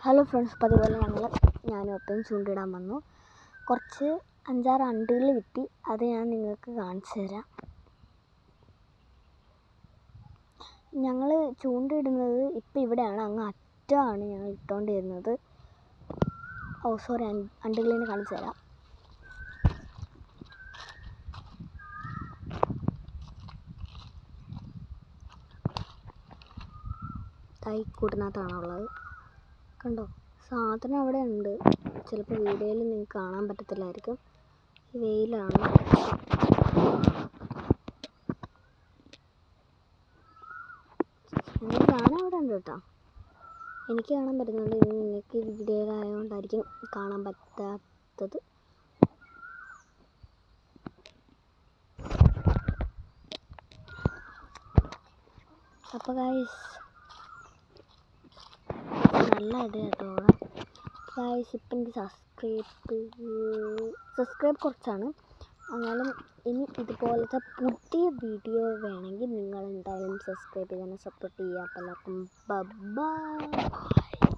Hello friends, പതിപോലെ ഞാനും ഒപ്പം ചൂണ്ടിടാൻ വന്നു. കുറച്ച് 5-6 അണ്ടികൾ കിട്ടി. അത് ഞാൻ നിങ്ങൾക്ക് കാണിച്ചു തരാം. ഞങ്ങൾ ചൂണ്ടിടുന്നത് ഇപ്പം ഇവിടെയാണ്, അങ്ങ് അറ്റമാണ് ഞങ്ങൾ ഇട്ടുകൊണ്ടിരുന്നത്. സോറി, അണ്ടികളിനെ കാണിച്ചു തരാം. തൈക്കൂട്ടിനകത്താണുള്ളത്, കണ്ടോ? സാധനം അവിടെ ഉണ്ട്. ചിലപ്പോൾ വീഡിയോയിൽ നിങ്ങൾക്ക് കാണാൻ പറ്റത്തില്ലായിരിക്കും, വെയിലാണ്. എനിക്ക് സാധനം അവിടെ ഉണ്ട് കേട്ടോ, എനിക്ക് കാണാൻ പറ്റുന്നുണ്ട്. ഇനി നിങ്ങൾക്ക് വീഡിയോയിലായതുകൊണ്ടായിരിക്കും കാണാൻ പറ്റാത്തത്. അപ്പോൾ ഗൈസ്, നല്ല ഐഡിയ കേട്ടോ ഗൈസ്. ഇപ്പം എനിക്ക് സബ്സ്ക്രൈബ് കുറച്ചാണ്, എന്നാലും ഇനി ഇതുപോലത്തെ പുതിയ വീഡിയോ വേണമെങ്കിൽ നിങ്ങൾ എന്തായാലും സബ്സ്ക്രൈബ് ചെയ്യാൻ സപ്പോർട്ട് ചെയ്യുക. അപ്പോൾ എല്ലാവർക്കും ബൈ.